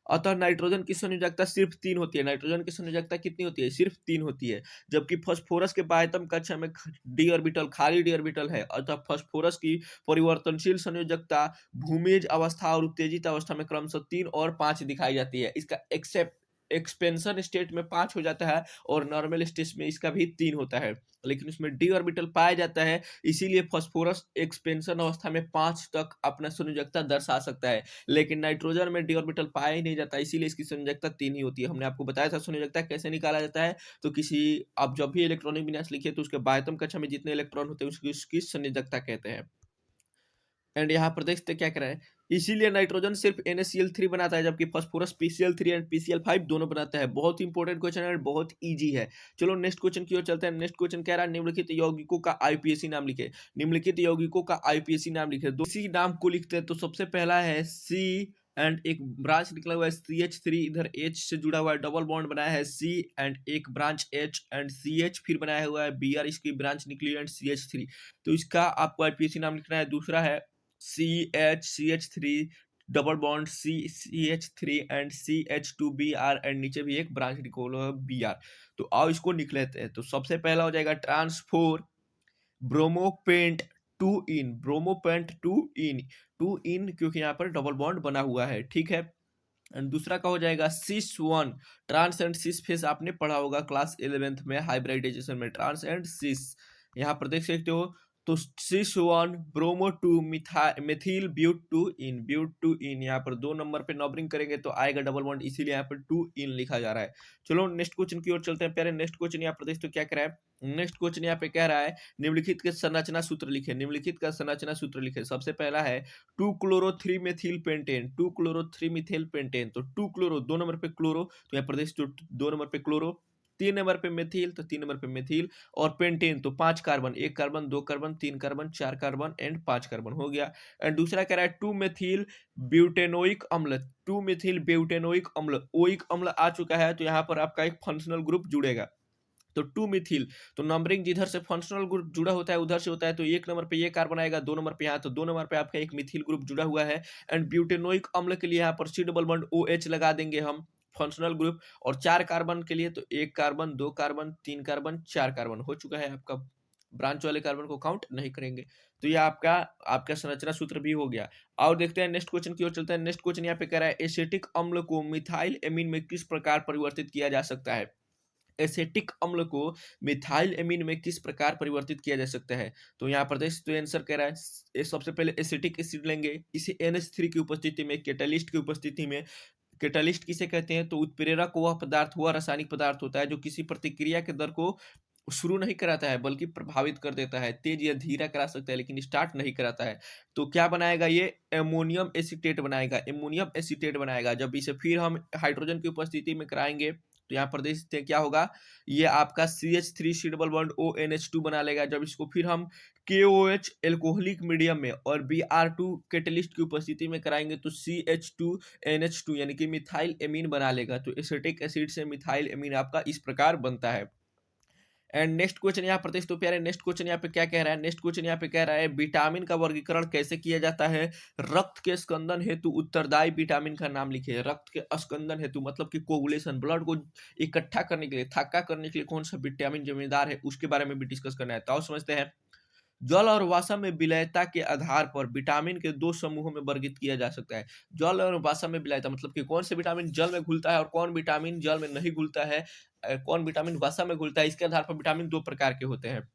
अतः नाइट्रोजन की संयोजकता सिर्फ 3 होती है। नाइट्रोजन की संयोजकता कितनी होती है, सिर्फ 3 होती है। जबकि फास्फोरस के बाह्यतम कक्षा में डी ऑर्बिटल, खाली डी ऑर्बिटल है। अतः फास्फोरस की परिवर्तनशील संयोजकता भूमिज अवस्था और उत्तेजित अवस्था में क्रमशः 3 और 5 दिखाई जाती है। इसका एक्सपेंशन स्टेट में 5 हो जाता है और नॉर्मल स्टेट में इसका भी 3 होता है, लेकिन उसमें डी ऑर्बिटल पाया जाता है, इसीलिए फास्फोरस एक्सपेंशन अवस्था में 5 तक अपना संयोजकता दर्शा सकता है। लेकिन नाइट्रोजन में डी ऑर्बिटल पाया ही नहीं जाता, इसीलिए इसकी संयोजकता 3 ही होती है। हमने आपको बताया था संयोजकता कैसे निकाला जाता है। तो किसी आप जब भी इलेक्ट्रॉनिक विन्यास लिखिए तो उसके बाह्यतम कक्षा में जितने इलेक्ट्रॉन होते हैं उसकी संयोजकता कहते हैं। एंड यहाँ पर देखते क्या कह रहा है, इसीलिए नाइट्रोजन सिर्फ NaCl3 बनाता है जबकि फास्फोरस PCl3 एंड PCl5 दोनों बनाता है। बहुत इंपॉर्टेंट क्वेश्चन है, बहुत इजी है। चलो नेक्स्ट क्वेश्चन की ओर चलते हैं। नेक्स्ट क्वेश्चन कह रहा है निम्नलिखित यौगिकों का IUPAC नाम लिखे। निम्नलिखित यौगिकों का IUPAC नाम लिखे। दो इसी नाम को लिखते हैं। तो सबसे पहला है C एंड एक ब्रांच निकला हुआ है CH3, इधर H से जुड़ा हुआ है, डबल बॉन्ड बनाया है C एंड एक ब्रांच H एंड CH फिर बनाया हुआ है Br, इसकी ब्रांच निकली एंड CH3। तो इसका आपको IUPAC नाम लिखना है। दूसरा है CH CH3 double bond CH3 and CH2Br and नीचे भी एक ब्रांच निकोलो Br। तो आओ इसको लिख लेते हैं। तो सबसे पहला हो जाएगा ट्रांसफोर ब्रोमोपेंट टू इन, ब्रोमोपेंट टू इन क्योंकि यहाँ पर डबल बॉन्ड बना हुआ है, ठीक है। एंड दूसरा का हो जाएगा cis one, trans and cis face आपने पढ़ा होगा क्लास 11th में हाइब्रिडाइजेशन में, ट्रांस एंड सिस। यहाँ पर देख सकते हो तो cis one bromo two methyl but two ene, यहाँ पर 2 नंबर पे नंबरिंग करेंगे तो आएगा डबल बॉन्ड, इसीलिए यहाँ पर टू इन लिखा जा रहा है। चलो नेक्स्ट क्वेश्चन की ओर चलते हैं प्यारे। नेक्स्ट क्वेश्चन यहाँ पर देख तो क्या कह रहा है, नेक्स्ट क्वेश्चन यहाँ पे कह रहा है निम्नलिखित के संरचना सूत्र लिखे, निम्नलिखित का संरचना सूत्र लिखे। सबसे पहला है 2 chloro 3 methyl pentane, 2 chloro 3 Mithil pentane. तो 2 क्लोरो 2 नंबर पे क्लोरो, तो यहाँ प्रदेश जो 2 नंबर पे क्लोरो, 3 नंबर पे मेथिल, तो 3 नंबर पे मेथिल, और पेंटेन तो 5 carbon, 1 carbon 2 carbon 3 carbon 4 carbon and 5 carbon हो गया। एंड दूसरा कह रहा है 2 मेथिल ब्यूटेनोइक अम्ल, 2 मिथिल ब्यूटेनोइक अम्ल, ओइक अम्ल आ चुका है तो यहाँ पर आपका एक फंक्शनल ग्रुप जुड़ेगा। तो 2 मिथिल, तो नंबरिंग जिधर से फंक्शनल ग्रुप जुड़ा होता है उधर से होता है, तो 1 नंबर पे ये कार्बन आएगा, 2 नंबर पे यहाँ, तो 2 नंबर पे आपका एक मिथिल ग्रुप जुड़ा हुआ है। एंड ब्यूटेनोइक अम्ल के लिए यहाँ पर C डबल बॉन्ड OH लगा देंगे हम, फंक्शनल ग्रुप। और 4 कार्बन के लिए तो 1 कार्बन 2 कार्बन 3 कार्बन 4 कार्बन हो चुका है आपका, ब्रांच वाले कार्बन को काउंट नहीं करेंगे। तो ये आपका आपका संरचना सूत्र भी हो गया। और देखते हैं नेक्स्ट क्वेश्चन की ओर चलते हैं। नेक्स्ट क्वेश्चन यहाँ पे कह रहा है एसिटिक अम्ल को मिथाइल एमीन में किस प्रकार परिवर्तित किया जा सकता है, एसिटिक अम्ल को मिथाइल एमीन में किस प्रकार परिवर्तित किया जा सकता है। तो यहाँ पर देख तो आंसर कह रहा है सबसे पहले एसिटिक एसिड लेंगे, इसे NH3 की उपस्थिति में, कैटालिस्ट की उपस्थिति में। कैटालिस्ट किसे कहते हैं, तो उत्प्रेरक वह पदार्थ, हुआ रासायनिक पदार्थ होता है जो किसी प्रतिक्रिया के दर को शुरू नहीं कराता है बल्कि प्रभावित कर देता है, तेज या धीरा करा सकता है लेकिन स्टार्ट नहीं कराता है। तो क्या बनाएगा ये, एमोनियम एसीटेट बनाएगा, एमोनियम एसीटेट बनाएगा। जब इसे फिर हम हाइड्रोजन की उपस्थिति में कराएंगे तो यहाँ पर देख सकते हैं क्या होगा, ये आपका CH3 डबल बॉन्ड ONH2 बना लेगा। जब इसको फिर हम KOH एल्कोहलिक मीडियम में और Br2 कैटलिस्ट की उपस्थिति में कराएंगे तो CH2NH2 यानी कि मिथाइल एमीन बना लेगा। तो एसिटिक एसिड से मिथाइल एमीन आपका इस प्रकार बनता है। एंड नेक्स्ट क्वेश्चन यहाँ पर देख तो प्यारे, नेक्स्ट क्वेश्चन यहाँ पे क्या कह रहा है, नेक्स्ट क्वेश्चन यहाँ पे कह रहा है विटामिन का वर्गीकरण कैसे किया जाता है, रक्त के स्कंदन हेतु उत्तरदायी विटामिन का नाम लिखिए। रक्त के स्कंदन हेतु मतलब कि कोगुलेशन, ब्लड को इकट्ठा करने के लिए, थक्का करने के लिए कौन सा विटामिन जिम्मेदार है उसके बारे में भी डिस्कस करना है। तो आओ समझते हैं। जल और वासा में विलयता के आधार पर विटामिन के 2 समूहों में वर्गीकृत किया जा सकता है। जल और वासा में विलयता मतलब कि कौन से विटामिन जल में घुलता है और कौन विटामिन जल में नहीं घुलता है, कौन विटामिन वसा में घुलता है, इसके आधार पर विटामिन 2 प्रकार के होते हैं।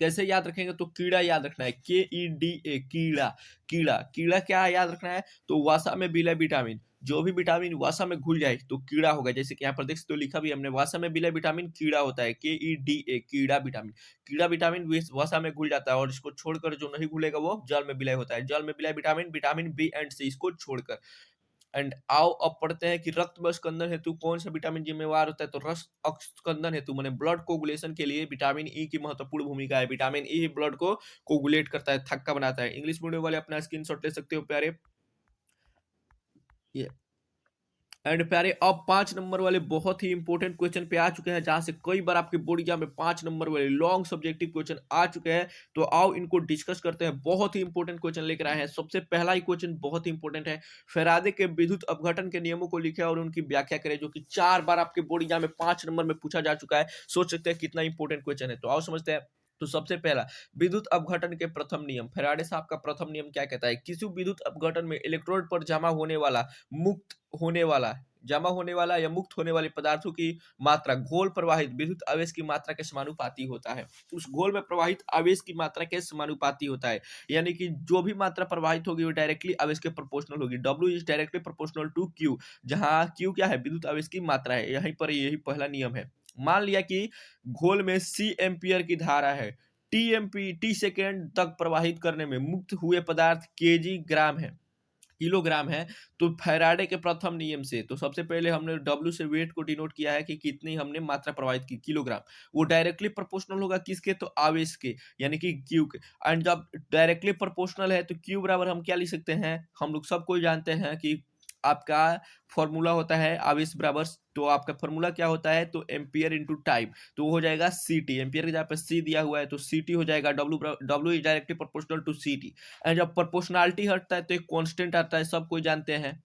कैसे याद रखेंगे, तो कीड़ा याद रखना है, KEDA कीड़ा। कीड़ा कीड़ा क्या याद रखना है, तो वसा में विलय विटामिन, जो भी विटामिन वसा में घुल जाए तो कीड़ा होगा। जैसे कि यहाँ पर देख सकते हो लिखा भी हमने, वसा में विलय विटामिन कीड़ा होता है, KEDA कीड़ा विटामिन। कीड़ा विटामिन वसा में घुल जाता है और इसको छोड़कर जो नहीं घुलेगा वो जल में विलय होता है। जल में विलय vitamin, vitamin B and C इसको छोड़कर। एंड आओ अब पढ़ते हैं कि रक्त में स्कंदन हेतु कौन सा विटामिन जिम्मेवार होता है। तो रक्त स्कंदन हेतु माने ब्लड कोगुलेशन के लिए विटामिन ई की महत्वपूर्ण भूमिका है। विटामिन ई ब्लड को कोगुलेट करता है, थक्का बनाता है। इंग्लिश मीडियम वाले अपना स्क्रीनशॉट ले सकते हो प्यारे। ये एंड प्यारे अब 5 नंबर वाले बहुत ही इंपॉर्टेंट क्वेश्चन पे आ चुके हैं, जहां से कई बार आपके बोर्ड एग्जाम में 5 नंबर वाले लॉन्ग सब्जेक्टिव क्वेश्चन आ चुके हैं। तो आओ इनको डिस्कस करते हैं। बहुत ही इंपॉर्टेंट क्वेश्चन लेकर आए हैं। सबसे पहला ही क्वेश्चन बहुत ही इंपॉर्टेंट है, फैराडे के विद्युत अपघटन के नियमों को लिखे और उनकी व्याख्या करें, जो कि 4 बार आपके बोर्ड एग्जाम में 5 नंबर में पूछा जा चुका है। सोच सकते हैं कितना इंपॉर्टेंट क्वेश्चन है। तो आओ समझते हैं। तो सबसे पहला विद्युत अपघटन के प्रथम नियम, फैराडे साहब का प्रथम नियम क्या कहता है, किसी विद्युत अपघटन में इलेक्ट्रोड पर जमा होने वाला, मुक्त होने वाला, जमा होने वाला या मुक्त होने वाले पदार्थों की मात्रा घोल प्रवाहित विद्युत आवेश की मात्रा के समानुपाती होता है। उस घोल में प्रवाहित आवेश की मात्रा के समानुपाती होता है, यानी कि जो भी मात्रा प्रवाहित होगी वो डायरेक्टली आवेश के प्रोपोर्शनल होगी। W is directly proportional to Q, जहां Q क्या है, विद्युत आवेश की मात्रा है। यहीं पर यही पहला नियम है। मान लिया कि घोल में C एम्पियर की धारा है, T सेकेंड तक प्रवाहित करने में मुक्त हुए पदार्थ kg ग्राम है, किलोग्राम है। तो फैराडे के प्रथम नियम से, तो सबसे पहले हमने W से वेट को डिनोट किया है कि कितनी हमने मात्रा प्रवाहित की, किलोग्राम। वो डायरेक्टली प्रोपोर्शनल होगा किसके, तो आवेश के, यानी कि Q के। एंड जब डायरेक्टली प्रोपोर्शनल है तो Q बराबर हम क्या लिख सकते हैं, हम लोग सब कोई जानते हैं कि आपका फॉर्मूला होता है आवेश बराबर, तो आपका फॉर्मूला क्या होता है, तो एम्पियर इंटू टाइम, तो वो हो जाएगा सी टी। एम्पियर के जहाँ पे सी दिया हुआ है तो सी टी हो जाएगा, W is directly proportional to C T. And जब प्रोपोर्शनलिटी हटता है तो एक कांस्टेंट आता है, सब कोई जानते हैं,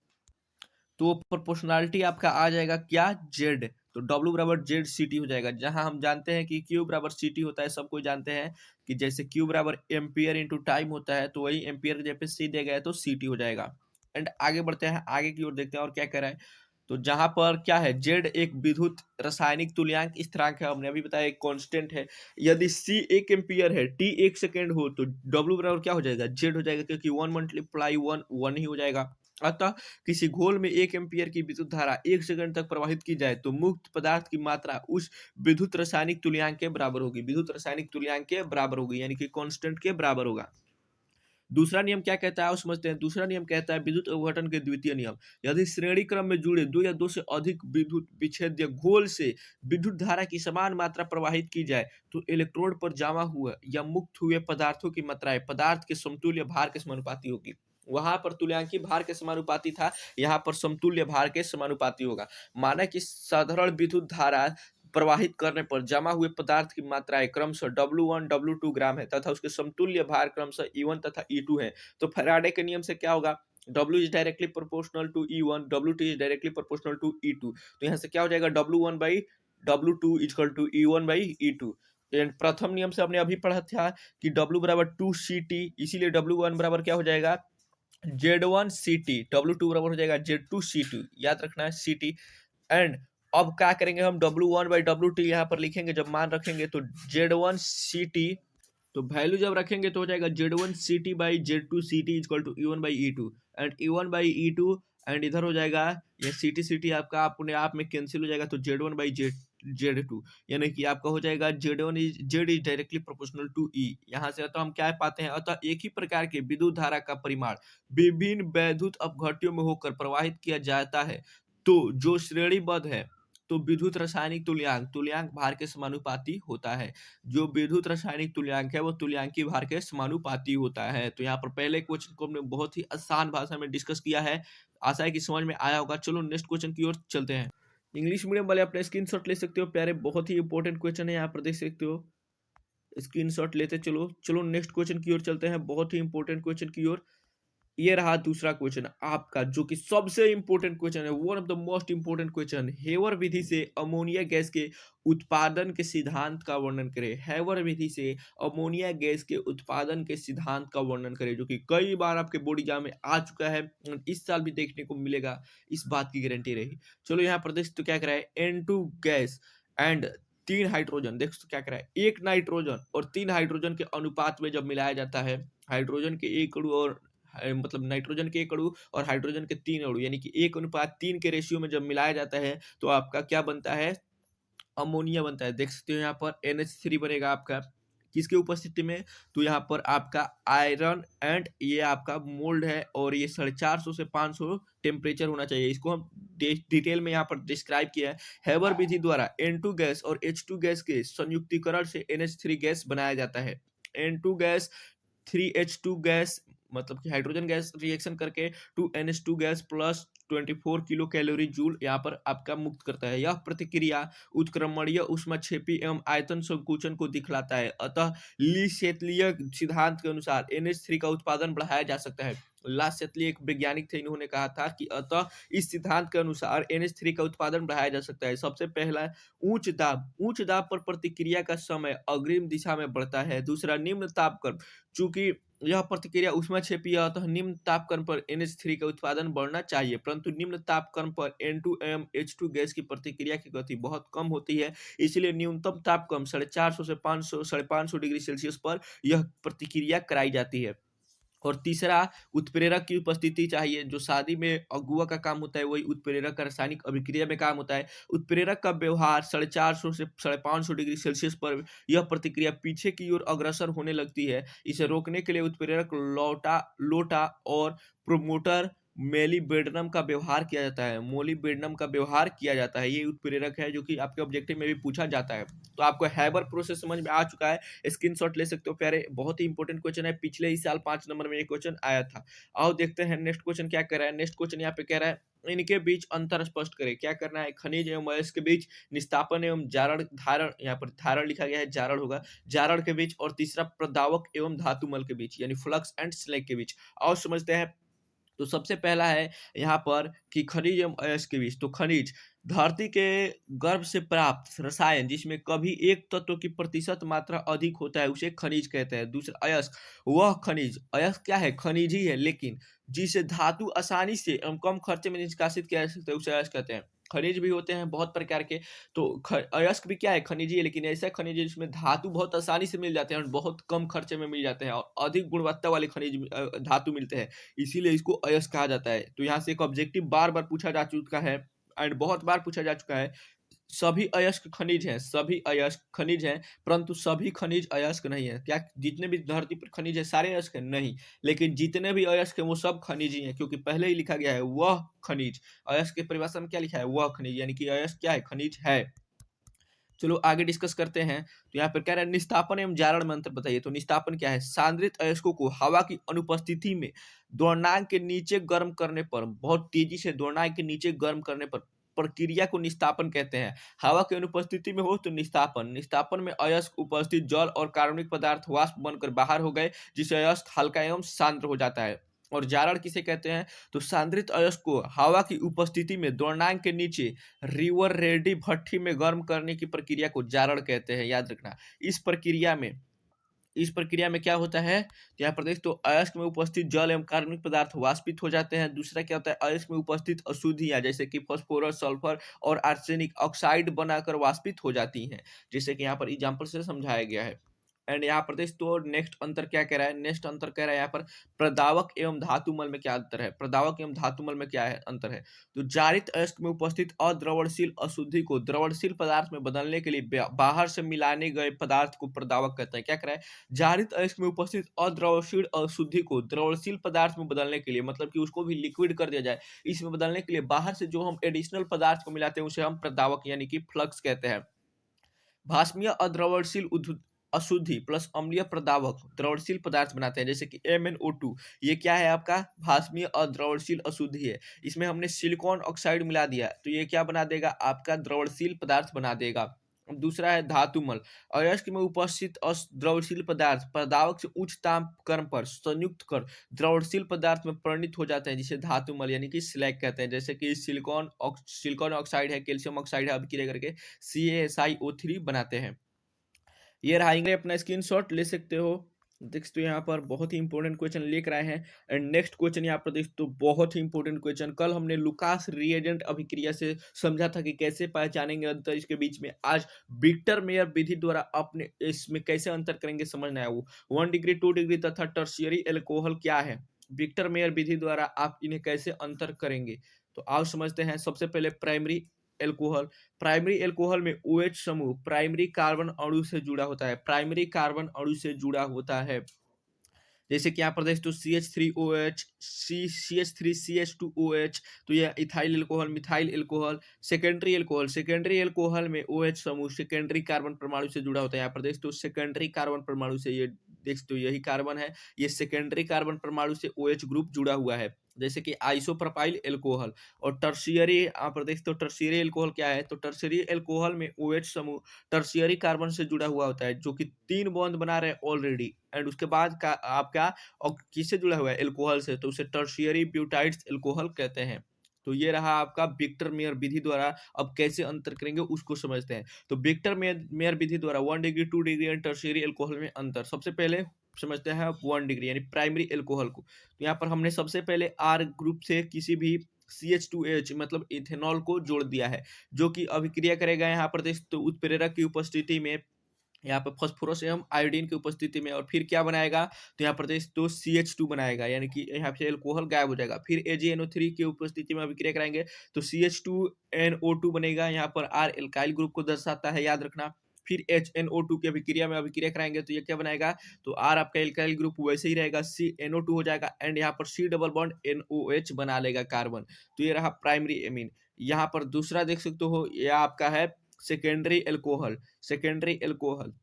तो प्रोपोर्शनलिटी आपका आ जाएगा क्या, जेड। तो डब्ल्यू बराबर जेड सी टी हो जाएगा, जहां हम जानते हैं कि क्यू बराबर सी टी होता है, सब कोई जानते हैं कि जैसे क्यू बराबर एम्पियर इंटू टाइम होता है, तो वही एम्पियर जब पे सी दिया गया है तो सी टी हो जाएगा। एंड आगे बढ़ते हैं, आगे की ओर देखते हैं और क्या कह रहा है। तो जहां पर क्या है, जेड एक विद्युत रासायनिक तुल्यांक स्थिरांक है, हमने अभी बताया एक कांस्टेंट है। यदि सी 1 एम्पियर है, टी 1 सेकेंड हो, तो डब्ल्यू बराबर क्या हो जाएगा, जेड हो जाएगा, क्योंकि 1 × 1 1 ही हो जाएगा। अतः किसी घोल में 1 एम्पियर की विद्युत धारा 1 सेकंड तक प्रवाहित की जाए तो मुक्त पदार्थ की मात्रा उस विद्युत रासायनिक तुल्यांक के बराबर होगी, विद्युत रासायनिक तुल्यांक के बराबर होगी, यानी कि कांस्टेंट के बराबर होगा। दूसरा नियम क्या कहता है, आओ समझते हैं। दूसरा नियम कहता है विद्युत अपघटन के द्वितीय नियम। यदि श्रेणी क्रम में जुड़े दो या दो से अधिक विद्युत विच्छेद्य घोल से विद्युत धारा की समान मात्रा प्रवाहित की जाए तो इलेक्ट्रोड पर जमा हुआ या मुक्त हुए पदार्थों की मात्राएं पदार्थ के समतुल्य भार के समानुपाती होगी। वहां पर तुल्यांकी भार के समानुपाती था, यहाँ पर समतुल्य भार के समानुपाती होगा। माना कि साधारण विद्युत धारा प्रवाहित करने पर जमा हुए पदार्थ की मात्राएं क्रमशः W1 W2 ग्राम है तथा उसके समतुल्य भार क्रमशः E1 तथा E2 है। तो फैराडे के नियम से क्या होगा, W is directly proportional to E1, WT is directly proportional to E2। तो यहाँ से क्या हो जाएगा, W1 by W2 equal to E1 by E2। And प्रथम नियम से हमने अभी पढ़ा था कि W बराबर 2CT, इसीलिए W1 बराबर क्या हो जाएगा, Z1CT, W2 बराबर हो जाएगा Z2CT, याद रखना है CT। एंड अब क्या करेंगे हम, W1 बाई W2 यहाँ पर लिखेंगे, जब मान रखेंगे तो Z1CT, तो वैल्यू जब रखेंगे तो हो जाएगा Z1CT by Z2CT equal to E1 by E2, and E1 by E2, and इधर हो जाएगा ये CT आपका अपने आप में कैंसिल हो जाएगा, तो Z1 बाई Z2, यानी कि आपका हो जाएगा Z is directly proportional to E। यहाँ से तो हम क्या पाते हैं, अतः एक ही प्रकार के विद्युत धारा का परिमाण विभिन्न वैद्युत अपघट्यों में होकर प्रवाहित किया जाता है, तो जो श्रेणीबद्ध है तो विद्युत रासायनिक तुल्यांक भार के समानुपाती होता है। जो विद्युत रासायनिक तुल्यांक है वो तुल्यांकी भार के समानुपाती होता है। तो यहाँ पर पहले क्वेश्चन को हमने बहुत ही आसान भाषा में डिस्कस किया है, आशा है कि समझ में आया होगा। चलो नेक्स्ट क्वेश्चन की ओर चलते हैं। इंग्लिश मीडियम वाले अपने स्क्रीनशॉट ले सकते हो, प्यारे बहुत ही इंपॉर्टेंट क्वेश्चन है, यहाँ पर देख सकते हो, स्क्रीनशॉट लेते चलो। चलो नेक्स्ट क्वेश्चन की ओर चलते हैं, बहुत ही इंपॉर्टेंट क्वेश्चन की ओर। ये रहा दूसरा क्वेश्चन आपका, जो कि सबसे इंपॉर्टेंट क्वेश्चन है, one of the most important question. Haber विधि से अमोनिया गैस के उत्पादन के सिद्धांत का वर्णन करें। हेवर विधि से अमोनिया गैस के उत्पादन के सिद्धांत का वर्णन करें, जो कि कई बार आपके बोर्ड एग्जाम में आ चुका है, इस साल भी देखने को मिलेगा, इस बात की गारंटी रही। चलो यहाँ पर देख तो क्या करा है, N2 गैस एंड 3 हाइड्रोजन, देख तो क्या करा है, 1 नाइट्रोजन और 3 हाइड्रोजन के अनुपात में जब मिलाया जाता है, हाइड्रोजन के 1 अणु और मतलब नाइट्रोजन के 1 अणु और हाइड्रोजन के 3 अणु, यानी कि 1:3 के रेशियो में जब मिलाया जाता है तो आपका क्या बनता है, अमोनिया बनता है। देख सकते हो यहाँ पर NH3 बनेगा आपका, किसके उपस्थिति में, तो यहाँ पर आपका आयरन एंड ये आपका मोल्ड है, और ये 450 से 500 टेम्परेचर होना चाहिए। इसको हम डिटेल में यहाँ पर डिस्क्राइब किया है। हेबर विधि द्वारा N2 गैस और H2 गैस के संयुक्तिकरण से NH3 गैस बनाया जाता है। N2 गैस 3H2 गैस, मतलब कि हाइड्रोजन गैस रिएक्शन करके 2NH2 gas plus 24 kilo calorie joule यहाँ पर आपका मुक्त करता है। यह प्रतिक्रिया उत्क्रमणीय ऊष्माक्षेपी एवं आयतन संकुचन को दिखलाता है। अतः ली शेतलीय सिद्धांत के अनुसार NH3 का उत्पादन बढ़ाया जा सकता है। ला शेतली एक वैज्ञानिक थे, इन्होंने कहा था कि अतः इस सिद्धांत के अनुसार NH3 का उत्पादन बढ़ाया जा सकता है। सबसे पहला उच्च दाब पर प्रतिक्रिया का समय अग्रिम दिशा में बढ़ता है। दूसरा निम्न तापक्रम, चूंकि यह प्रतिक्रिया ऊष्माक्षेपीय है, अतः निम्न तापक्रम पर NH3 का उत्पादन बढ़ना चाहिए, परंतु निम्न तापक्रम पर N2 एवं H2 गैस की प्रतिक्रिया की गति बहुत कम होती है, इसलिए न्यूनतम तापक्रम 450 से 550 डिग्री सेल्सियस पर यह प्रतिक्रिया कराई जाती है। और तीसरा, उत्प्रेरक की उपस्थिति चाहिए। जो शादी में अगुआ का काम होता है वही उत्प्रेरक का रासायनिक अभिक्रिया में काम होता है। उत्प्रेरक का व्यवहार 450 से 550 डिग्री सेल्सियस पर यह प्रतिक्रिया पीछे की ओर अग्रसर होने लगती है। इसे रोकने के लिए उत्प्रेरक लोटा और प्रोमोटर मोलिब्डेनम का व्यवहार किया जाता है, मोलिब्डेनम का व्यवहार किया जाता है। ये उत्प्रेरक है जो कि आपके ऑब्जेक्टिव में भी पूछा जाता है। तो आपको हैबर प्रोसेस समझ में आ चुका है, स्क्रीनशॉट ले सकते हो प्यारे, बहुत ही इंपॉर्टेंट क्वेश्चन है, पिछले ही साल 5 नंबर में ये क्वेश्चन आया था। आओ देखते हैं नेक्स्ट क्वेश्चन क्या कह रहा है। नेक्स्ट क्वेश्चन यहाँ पे कह रहा है इनके बीच अंतर स्पष्ट करें। क्या करना है, खनिज एवं अयस्क के बीच, निस्तापन एवं जारण धारण, यहाँ पर धारण लिखा गया है, जारण होगा, जारण के बीच, और तीसरा प्रदावक एवं धातुमल के बीच यानी फ्लक्स एंड स्लैग के बीच। और समझते हैं। तो सबसे पहला है यहाँ पर कि खनिज एवं अयस्क के बीच। तो खनिज धरती के गर्भ से प्राप्त रसायन जिसमें कभी एक तत्व की प्रतिशत मात्रा अधिक होता है उसे खनिज कहते हैं। दूसरा अयस्क, वह खनिज, अयस्क क्या है, खनिज ही है लेकिन जिसे धातु आसानी से एवं कम खर्चे में निष्कासित किया जा सकता है उसे अयस्क कहते हैं। खनिज भी होते हैं बहुत प्रकार के, तो अयस्क भी क्या है, खनिज ही है, लेकिन ऐसा खनिज है जिसमें धातु बहुत आसानी से मिल जाते हैं और बहुत कम खर्चे में मिल जाते हैं और अधिक गुणवत्ता वाले खनिज धातु मिलते हैं, इसीलिए इसको अयस्क कहा जाता है। तो यहाँ से एक ऑब्जेक्टिव बार बार पूछा जा चुका है एंड बहुत बार पूछा जा चुका है, सभी अयस्क खनिज हैं, सभी अयस्क खनिज हैं, परंतु सभी खनिज अयस्क नहीं है। क्या जितने भी धरती पर खनिज है सारे अयस्क हैं? नहीं, लेकिन जितने भी अयस्क हैं वो सब खनिज ही हैं, क्योंकि पहले ही लिखा गया है वह खनिज। अयस्क की परिभाषा में क्या लिखा है, वह खनिज, यानी कि अयस्क क्या है, खनिज है। चलो आगे डिस्कस करते हैं। तो यहाँ पर कह रहा है निस्तापन एवं जारण में अंतर बताइए। तो निस्तापन क्या है, सांद्रित अयस्कों को हवा की अनुपस्थिति में द्रव्यनांक के नीचे गर्म करने पर, बहुत तेजी से द्रव्यनांक के नीचे गर्म करने पर प्रक्रिया को निस्तापन कहते हैं। हवा की अनुपस्थिति में हो तो निस्तापन, निस्तापन में अयस्क उपस्थित जल और कार्बनिक पदार्थ वाष्प बनकर बाहर हो गए जिससे अयस्क हल्का एवं सांद्र हो जाता है। और जारण किसे कहते हैं, तो सांद्रित अयस्क को हवा की उपस्थिति में द्रव्यनांक के नीचे रिवर रेडी भट्ठी में गर्म करने की प्रक्रिया को जारण कहते हैं, याद रखना। इस प्रक्रिया में क्या होता है, तो यहाँ पर देख, तो अयस्क में उपस्थित जल एवं कार्बनिक पदार्थ वाष्पित हो जाते हैं। दूसरा क्या होता है, अयस्क में उपस्थित अशुद्धियां जैसे कि फास्फोरस, सल्फर और आर्सेनिक ऑक्साइड बनाकर वाष्पित हो जाती हैं, जैसे कि यहाँ पर एग्जाम्पल से समझाया गया है। एंड यहाँ पर देख, तो नेक्स्ट अंतर क्या कह रहा है, नेक्स्ट अंतर कह रहा है यहाँ पर प्रदावक एवं धातुमल में क्या अंतर है, प्रदावक एवं धातुमल में क्या है अंतर है। तो जारित अयस्क में उपस्थित अद्रवणशील अशुद्धि को द्रवणशील पदार्थ में बदलने के लिए बाहर से मिलाने गए पदार्थ को प्रदावक कहते हैं। क्या कह रहा है, जारित अयस्क में उपस्थित अद्रवणशील अशुद्धि को द्रवणशील पदार्थ में बदलने के लिए, मतलब कि उसको भी लिक्विड कर दिया जाए, इसमें बदलने के लिए बाहर से जो हम एडिशनल पदार्थ को मिलाते हैं उसे हम प्रदावक यानी कि फ्लक्स कहते हैं। भास्मीय अद्रवणशील अशुद्धि प्लस अम्लीय प्रदावक द्रवणशील पदार्थ बनाते हैं, जैसे कि MnO2, ये क्या है आपका भास्मीय अद्रवणशील अशुद्धि है। इसमें हमने सिलिकॉन ऑक्साइड मिला दिया तो ये क्या बना देगा, आपका द्रवणशील पदार्थ बना देगा। दूसरा है धातुमल, अयस्क में उपस्थित द्रवशील पदार्थ प्रदावक से उच्च तापक्रम पर संयुक्त कर द्रवशील पदार्थ में परिणत हो जाते हैं, जिसे धातुमल यानी कि स्लैग कहते हैं, जैसे कि सिलिकॉन ऑक्साइड है, कैल्शियम ऑक्साइड है, अभिक्रिया करके CaSiO3 बनाते हैं। ये रहा अपना स्क्रीनशॉट ले सकते हो। देख तो यहाँ पर बहुत ही इंपॉर्टेंट क्वेश्चन लेकर आए हैं। एंड नेक्स्ट क्वेश्चन यहाँ पर देख तो बहुत ही इंपॉर्टेंट क्वेश्चन, कल हमने लुकास रिएजेंट अभिक्रिया से समझा था कि कैसे पहचानेंगे अंतर इसके बीच में, आज विक्टर मेयर विधि द्वारा अपने इसमें कैसे अंतर करेंगे समझना है। वो 1 डिग्री 2 डिग्री तथा टर्शियरी एल्कोहल क्या है, विक्टर मेयर विधि द्वारा आप इन्हें कैसे अंतर करेंगे। तो आओ समझते हैं। सबसे पहले प्राइमरी एल्कोहल, प्राइमरी एल्कोहल में OH समूह प्राइमरी कार्बन अणु से जुड़ा होता है, प्राइमरी कार्बन अणु से जुड़ा होता है, जैसे कि यहाँ पर देख तो CH3OH, CH3CH2OH, तो यह ethyl alcohol, methyl alcohol. Secondary alcohol, secondary alcohol में OH समूह सेकेंडरी कार्बन परमाणु से जुड़ा होता है। यहाँ पर देख तो सेकेंडरी कार्बन परमाणु से, ये देख तो यही कार्बन है, ये सेकेंडरी कार्बन परमाणु से OH ग्रुप जुड़ा हुआ है, जैसे कि आइसोप्रोपाइल एल्कोहल। और टर्शियरी, यहाँ पर देख तो टर्शियरी एल्कोहल क्या है, तो टर्शियरी एल्कोहल में OH समूह टर्शियरी कार्बन से जुड़ा हुआ होता है, जो कि 3 बॉन्ड बना रहे हैं ऑलरेडी, एंड उसके बाद का आपका और किससे जुड़ा हुआ है, एल्कोहल से, तो उसे टर्शियरी ब्यूटाइड्स एल्कोहल कहते हैं। तो ये रहा आपका विक्टर मेयर विधि द्वारा। अब कैसे अंतर करेंगे उसको समझते हैं। तो विक्टर मेयर विधि द्वारा 1 degree 2 degree and tertiary alcohol में अंतर, सबसे पहले समझते हैं 1 डिग्री यानी प्राइमरी एल्कोहल को। तो यहाँ पर हमने सबसे पहले R ग्रुप से किसी भी CH2H मतलब इथेनॉल को जोड़ दिया है, जो कि अभिक्रिया करेगा यहाँ पर देख तो उत्प्रेरक की उपस्थिति में, यहाँ पर फास्फोरस एवं आयोडीन की उपस्थिति में, और फिर क्या बनाएगा, तो यहाँ पर देख तो CH2 बनाएगा, यानी कि यहाँ से एल्कोहल गायब हो जाएगा। फिर AgNO3 की उपस्थिति में अभिक्रिया कराएंगे तो CH2NO2 बनेगा, यहाँ पर R एल्काइल ग्रुप को दर्शाता है, याद रखना। फिर HNO2 की अभिक्रिया में अभिक्रिया कराएंगे तो ये क्या बनाएगा, तो R आपका एल्काइल ग्रुप वैसे ही रहेगा, CNO2 हो जाएगा एंड यहाँ पर C डबल बॉन्ड NOH बना लेगा कार्बन। तो ये रहा प्राइमरी एमीन। यहाँ पर दूसरा देख सकते हो, ये आपका है सेकेंडरी एल्कोहल। सेकेंडरी एल्कोहल,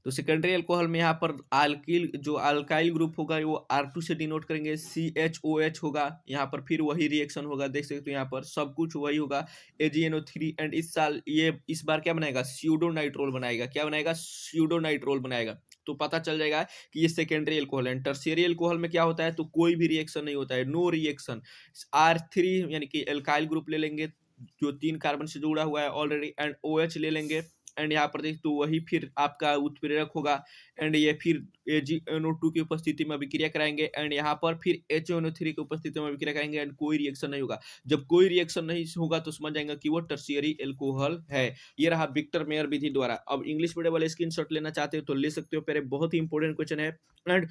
तो सेकेंडरी अल्कोहल में यहाँ पर अल्किल जो अल्काइल ग्रुप होगा वो R2 से डिनोट करेंगे, CHOH होगा यहाँ पर, फिर वही रिएक्शन होगा, देख सकते हो यहाँ पर सब कुछ वही होगा, AgNO3 एंड इस बार क्या बनाएगा, स्यूडो नाइट्रोल बनाएगा। क्या बनाएगा, स्यूडो नाइट्रोल बनाएगा। तो पता चल जाएगा कि ये सेकेंडरी एल्कोहल है। टर्शियरी एल्कोहल में क्या होता है, तो कोई भी रिएक्शन नहीं होता है, नो रिएक्शन। R3 यानी कि एल्काइल ग्रुप ले लेंगे जो 3 कार्बन से जुड़ा हुआ है ऑलरेडी, एंड OH ले लेंगे एंड यहाँ पर देख तो वही फिर आपका उत्प्रेरक होगा एंड ये फिर AgNO2 की उपस्थिति में अभिक्रिया कराएंगे एंड यहाँ पर फिर HNO3 की उपस्थिति में अभिक्रिया कराएंगे एंड कोई रिएक्शन नहीं होगा। जब कोई रिएक्शन नहीं होगा तो समझ जाएंगे कि वो टर्शियरी एल्कोहल है। ये रहा विक्टर मेयर विधि द्वारा। अब इंग्लिश मीडियम वाले स्क्रीनशॉट लेना चाहते हो तो ले सकते हो, पहले बहुत ही इंपॉर्टेंट क्वेश्चन है एंड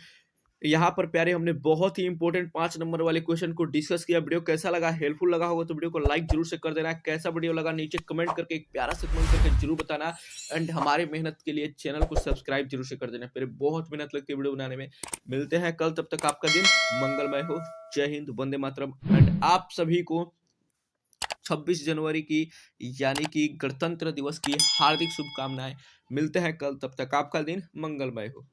यहाँ पर प्यारे हमने बहुत ही इंपॉर्टेंट 5 नंबर वाले क्वेश्चन को डिस्कस किया। वीडियो कैसा लगा, हेल्पफुल लगा होगा तो वीडियो को लाइक जरूर से कर देना। कैसा वीडियो लगा नीचे कमेंट करके एक प्यारा सा कमेंट करके जरूर बताना एंड हमारे मेहनत के लिए चैनल को सब्सक्राइब जरूर से कर देना। फिर बहुत मेहनत लगती है वीडियो बनाने में। मिलते हैं कल, तब तक आपका दिन मंगलमय हो। जय हिंद, वंदे मातरम एंड आप सभी को 26 जनवरी की यानी कि गणतंत्र दिवस की हार्दिक शुभकामनाएं। मिलते हैं कल, तब तक आपका दिन मंगलमय हो।